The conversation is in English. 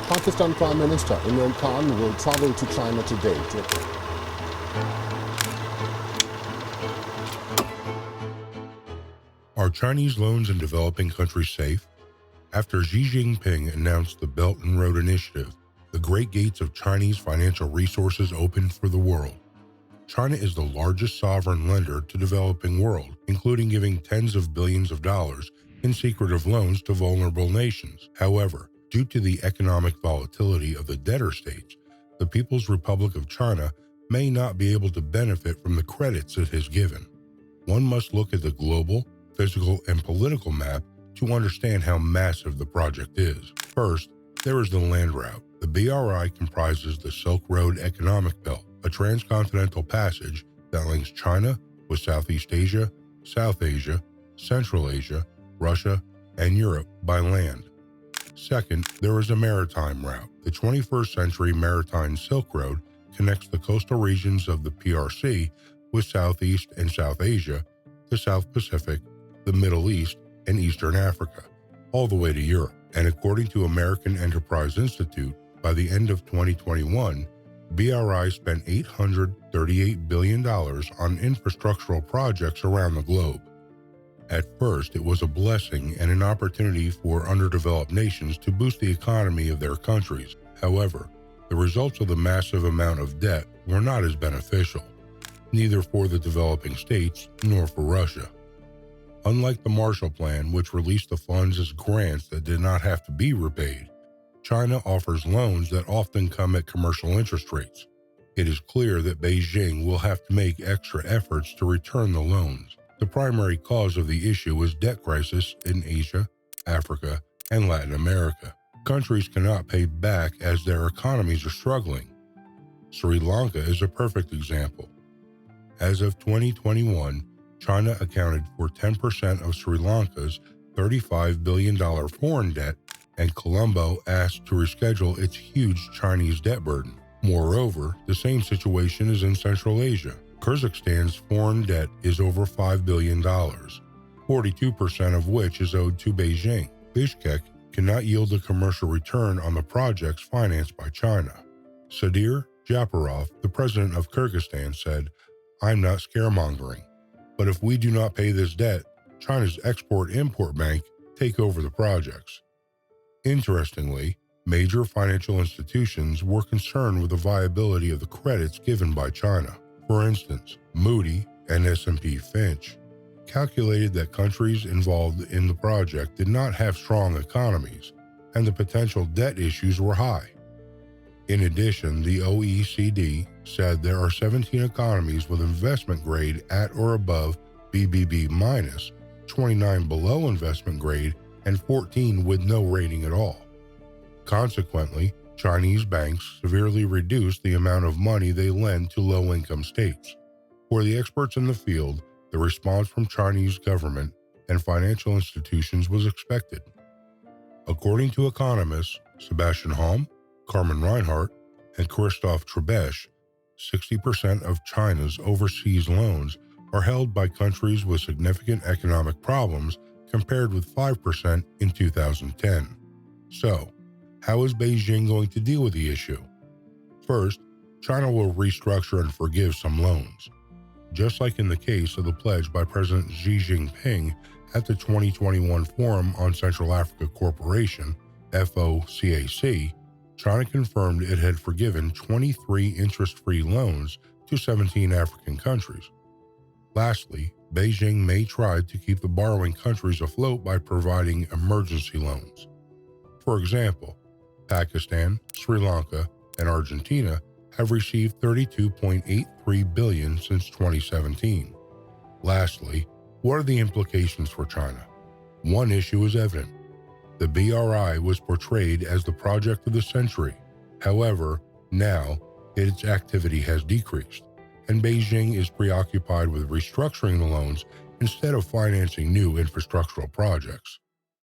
Pakistan Prime Minister Imran Khan will travel to China today to Are Chinese loans in developing countries safe? After Xi Jinping announced the Belt and Road Initiative, the great gates of Chinese financial resources opened for the world. China is the largest sovereign lender to the developing world, including giving tens of billions of dollars in secretive loans to vulnerable nations. However, due to the economic volatility of the debtor states, the People's Republic of China may not be able to benefit from the credits it has given. One must look at the global, physical, and political map to understand how massive the project is. First, there is the land route. The BRI comprises the Silk Road Economic Belt, a transcontinental passage that links China with Southeast Asia, South Asia, Central Asia, Russia, and Europe by land. Second, there is a maritime route. The 21st Century Maritime Silk Road connects the coastal regions of the PRC with Southeast and South Asia, the South Pacific, the Middle East, and Eastern Africa, all the way to Europe. And according to American Enterprise Institute, by the end of 2021, BRI spent $838 billion on infrastructural projects around the globe. At first, it was a blessing and an opportunity for underdeveloped nations to boost the economy of their countries. However, the results of the massive amount of debt were not as beneficial, neither for the developing states nor for Russia. Unlike the Marshall Plan, which released the funds as grants that did not have to be repaid, China offers loans that often come at commercial interest rates. It is clear that Beijing will have to make extra efforts to return the loans. The primary cause of the issue is debt crisis in Asia, Africa, and Latin America. Countries cannot pay back as their economies are struggling. Sri Lanka is a perfect example. As of 2021, China accounted for 10% of Sri Lanka's $35 billion foreign debt, and Colombo asked to reschedule its huge Chinese debt burden. Moreover, the same situation is in Central Asia. Kyrgyzstan's foreign debt is over $5 billion, 42% of which is owed to Beijing. Bishkek cannot yield a commercial return on the projects financed by China. Sadir Japarov, the president of Kyrgyzstan, said, "I'm not scaremongering, but if we do not pay this debt, China's Export-Import Bank take over the projects." Interestingly, major financial institutions were concerned with the viability of the credits given by China. For instance, Moody and S&P Fitch calculated that countries involved in the project did not have strong economies, and the potential debt issues were high. In addition, the OECD said there are 17 economies with investment grade at or above BBB-, 29 below investment grade, and 14 with no rating at all. Consequently, Chinese banks severely reduced the amount of money they lend to low-income states. For the experts in the field, the response from Chinese government and financial institutions was expected. According to economists Sebastian Halm, Carmen Reinhart, and Christoph Trebesch, 60% of China's overseas loans are held by countries with significant economic problems, compared with 5% in 2010. So, how is Beijing going to deal with the issue? First, China will restructure and forgive some loans. Just like in the case of the pledge by President Xi Jinping at the 2021 Forum on Central Africa Cooperation, FOCAC, China confirmed it had forgiven 23 interest-free loans to 17 African countries. Lastly, Beijing may try to keep the borrowing countries afloat by providing emergency loans. For example, Pakistan, Sri Lanka, and Argentina have received $32.83 billion since 2017. Lastly, what are the implications for China? One issue is evident. The BRI was portrayed as the project of the century. However, now its activity has decreased, and Beijing is preoccupied with restructuring the loans instead of financing new infrastructural projects.